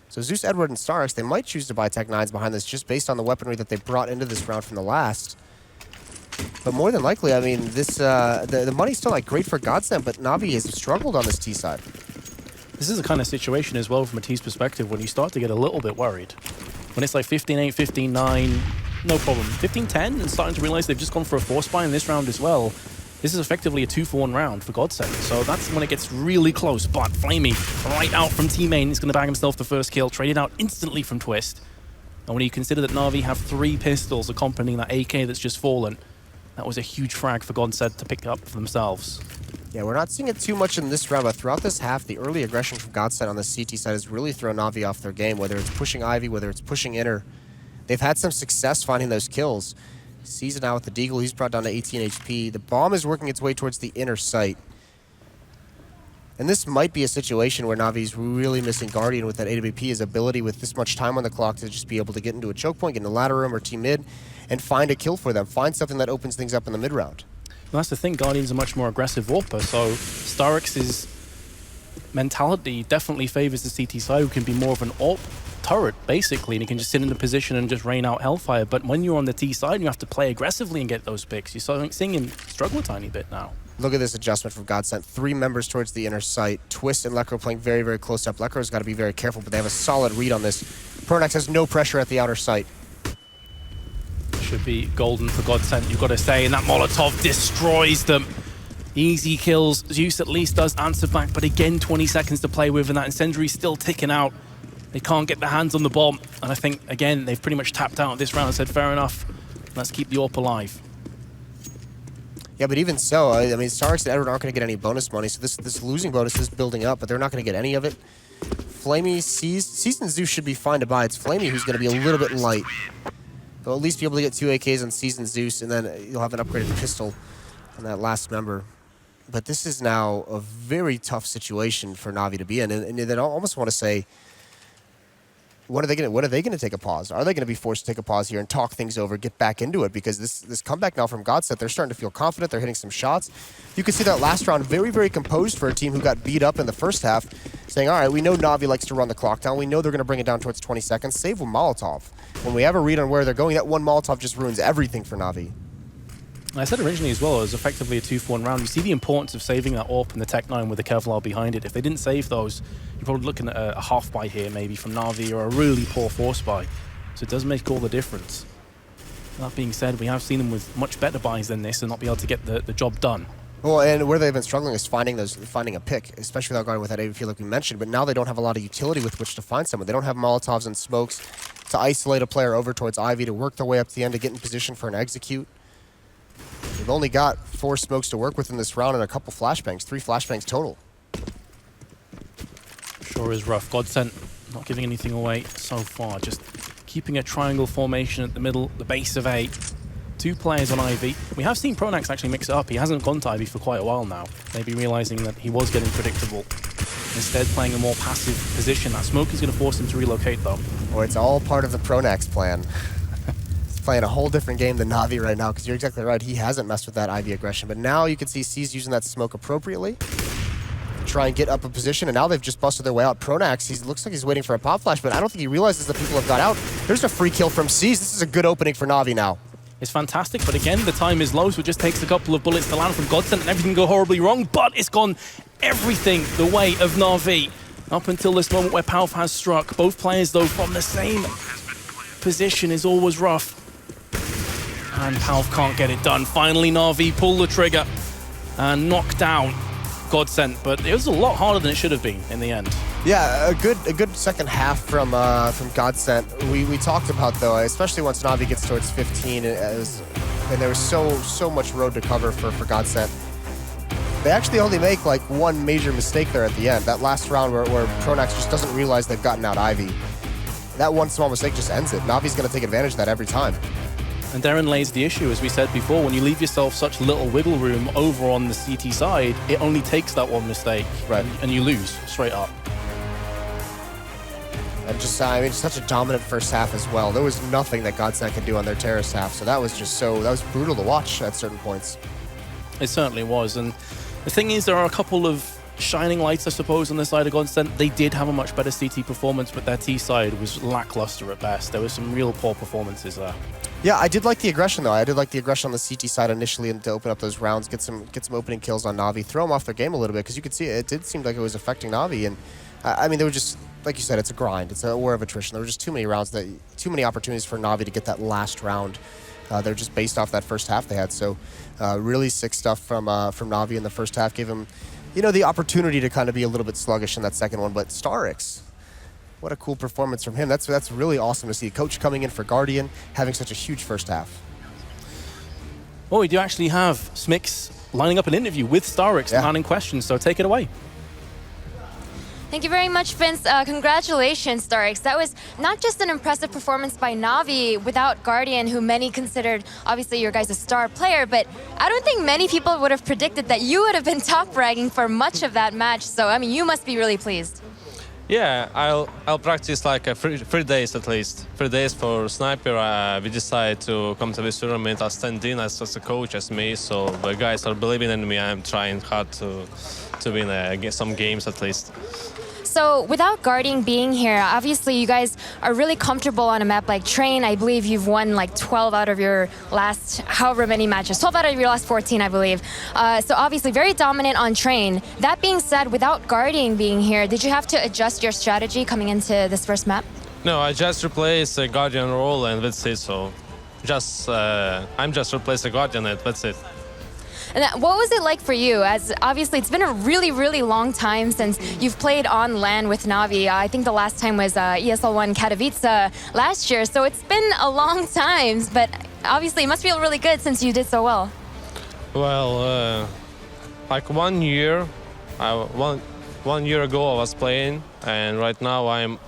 So Zeus, Edward, and Starx, they might choose to buy Tech 9s behind this just based on the weaponry that they brought into this round from the last. But more than likely, I mean, this the money's still like great for GODSENT, but Na'Vi has struggled on this T side. This is the kind of situation as well from a T's perspective when you start to get a little bit worried. When it's like 15-8, 15-9, no problem. 15-10 and starting to realize they've just gone for a force buy in this round as well. This is effectively a 2-for-1 round for GODSENT, so that's when it gets really close. But Flamey, right out from T-Main, is going to bag himself the first kill, traded out instantly from Twist. And when you consider that Na'Vi have 3 pistols accompanying that AK that's just fallen, that was a huge frag for GODSENT to pick up for themselves. Yeah, we're not seeing it too much in this round, but throughout this half, the early aggression from GODSENT on the CT side has really thrown Na'Vi off their game, whether it's pushing Ivy, whether it's pushing Inner. They've had some success finding those kills. Sees it now with the Deagle, he's brought down to 18 HP. The bomb is working its way towards the inner site. And this might be a situation where Na'Vi's really missing Guardian with that AWP, his ability with this much time on the clock to just be able to get into a choke point, get in the ladder room or T-mid, and find a kill for them. Find something that opens things up in the mid-round. Well, that's the thing, Guardian's a much more aggressive AWPer, so Starix's mentality definitely favors the CT side, who can be more of an AWP turret, basically, and he can just sit in the position and just rain out hellfire. But when you're on the T side, you have to play aggressively and get those picks. You're seeing him struggle a tiny bit now. Look at this adjustment from GODSENT. 3 members towards the inner site. Twist and Lekro playing very, very close up. Lekro's got to be very careful, but they have a solid read on this. Pronax has no pressure at the outer site. Should be golden for GODSENT, you've got to say, and that Molotov destroys them. Easy kills. Zeus at least does answer back, but again, 20 seconds to play with, and that incendiary's still ticking out. They can't get their hands on the bomb. And I think, again, they've pretty much tapped out this round and said, fair enough, let's keep the AWP alive. Yeah, but even so, I mean, Starix and Edward aren't going to get any bonus money, so this losing bonus is building up, but they're not going to get any of it. Flamey, Season Zeus should be fine to buy. It's Flamey who's going to be a little bit light. They'll at least be able to get 2 AKs on Season Zeus, and then you'll have an upgraded pistol on that last member. But this is now a very tough situation for Na'Vi to be in, and then I almost want to say, when are they going to take a pause? Are they going to be forced to take a pause here and talk things over, get back into it? Because this comeback now from GODSENT, they're starting to feel confident. They're hitting some shots. You can see that last round very, very composed for a team who got beat up in the first half, saying, all right, we know Na'Vi likes to run the clock down. We know they're going to bring it down towards 20 seconds. Save with Molotov. When we have a read on where they're going, that one Molotov just ruins everything for Na'Vi. I said originally as well, it was effectively a 2-for-1 round. You see the importance of saving that AWP and the Tech 9 with the Kevlar behind it. If they didn't save those, you're probably looking at a half buy here maybe from Na'Vi or a really poor force buy. So it does make all the difference. That being said, we have seen them with much better buys than this and not be able to get the job done. Well, and where they've been struggling is finding a pick, especially without going with that AVP like we mentioned, but now they don't have a lot of utility with which to find someone. They don't have Molotovs and smokes to isolate a player over towards Ivy, to work their way up to the end, to get in position for an execute. They've only got 4 smokes to work with in this round and a couple flashbangs, 3 flashbangs total. Sure is rough. GODSENT not giving anything away so far, just keeping a triangle formation at the middle, the base of A. 2 players on Ivy. We have seen Pronax actually mix it up. He hasn't gone to Ivy for quite a while now. Maybe realizing that he was getting predictable. Instead playing a more passive position. That smoke is going to force him to relocate though. Or it's all part of the Pronax plan. Playing a whole different game than Na'Vi right now, because you're exactly right, he hasn't messed with that Ivy aggression, but now you can see C's using that smoke appropriately, try and get up a position, and now they've just busted their way out. Pronax, he looks like he's waiting for a pop flash, but I don't think he realizes that people have got out. There's a free kill from C's. This is a good opening for Na'Vi now. It's fantastic, but again, the time is low, so it just takes a couple of bullets to land from GODSENT and everything go horribly wrong, but it's gone everything the way of Na'Vi. Up until this moment where Palf has struck. Both players, though, from the same position is always rough. And Palf can't get it done. Finally, Na'Vi pull the trigger and knock down GODSENT, but it was a lot harder than it should have been in the end. Yeah, a good second half from GODSENT. We talked about, though, especially once Na'Vi gets towards 15, and there was so much road to cover for GODSENT. They actually only make like one major mistake there at the end. That last round where Pronax just doesn't realize they've gotten out Ivy. That one small mistake just ends it. Na'Vi's going to take advantage of that every time. And therein lays the issue, as we said before, when you leave yourself such little wiggle room over on the CT side, it only takes that one mistake, right, and you lose straight up. And just, I mean, such a dominant first half as well. There was nothing that GODSENT could do on their terrace half, so that was just that was brutal to watch at certain points. It certainly was, and the thing is, there are a couple of shining lights, I suppose, on the side of GODSENT. They did have a much better CT performance, but their T side was lackluster at best. There were some real poor performances there. Yeah, I did like the aggression, though. I did like the aggression on the CT side initially, and to open up those rounds, get some opening kills on Na'Vi, throw them off their game a little bit, because you could see it did seem like it was affecting Na'Vi. And I mean, they were just, like you said, it's a grind. It's a war of attrition. There were just too many rounds, too many opportunities for Na'Vi to get that last round. They're just based off that first half they had. So really sick stuff from Na'Vi in the first half. Gave him, the opportunity to kind of be a little bit sluggish in that second one. But Starix, what a cool performance from him. That's really awesome to see. Coach coming in for Guardian, having such a huge first half. Well, we do actually have Smix lining up an interview with Starix, the man in question, so take it away. Thank you very much, Vince. Congratulations, Starix. That was not just an impressive performance by Na'Vi without Guardian, who many considered, obviously, your guys' star player, but I don't think many people would have predicted that you would have been top bragging for much of that match, so, I mean, you must be really pleased. Yeah, I'll practice like 3 days at least. 3 days for Sniper. We decided to come to this tournament. I'll stand in as a coach, as me, so the guys are believing in me. I'm trying hard to win some games at least. So without Guardian being here, obviously you guys are really comfortable on a map like Train. I believe you've won like 12 out of your last however many matches. 12 out of your last 14, I believe. So obviously very dominant on Train. That being said, without Guardian being here, did you have to adjust your strategy coming into this first map? No, I just replaced the Guardian role and that's it. So I'm just replacing the Guardian and that's it. And what was it like for you? As obviously it's been a really, really long time since you've played on LAN with Navi. I think the last time was ESL1 Katowice last year. So it's been a long time, but obviously it must feel really good since you did so well. Well, like 1 year, one year ago I was playing, and right now I'm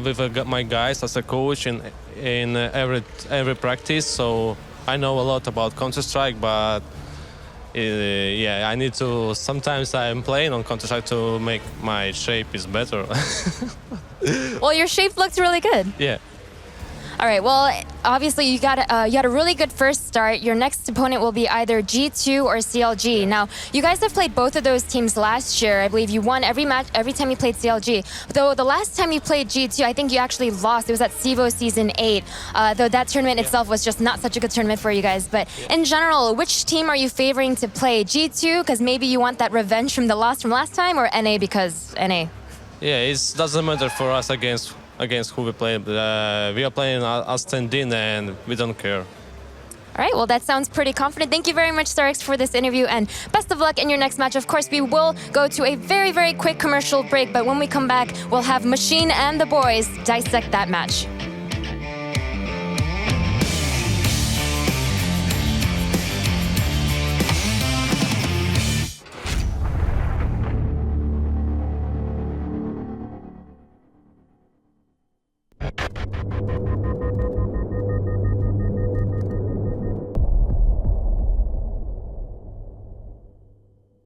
with my guys as a coach in every practice. So I know a lot about Counter-Strike, but yeah, I need to. Sometimes I'm playing on Counter-Strike to make my shape is better. Well, your shape looks really good. Yeah. All right, well, obviously you had a really good first start. Your next opponent will be either G2 or CLG. Now, you guys have played both of those teams last year. I believe you won every match, every time you played CLG. Though the last time you played G2, I think you actually lost. It was at CEVO Season 8. Though that tournament itself was just not such a good tournament for you guys. But in general, which team are you favoring to play? G2, because maybe you want that revenge from the loss from last time, or NA because NA? Yeah, it doesn't matter for us against who we play. We are playing as 10-din and we don't care. All right, well, that sounds pretty confident. Thank you very much, Starix, for this interview, and best of luck in your next match. Of course, we will go to a very, very quick commercial break, but when we come back, we'll have Machine and the boys dissect that match.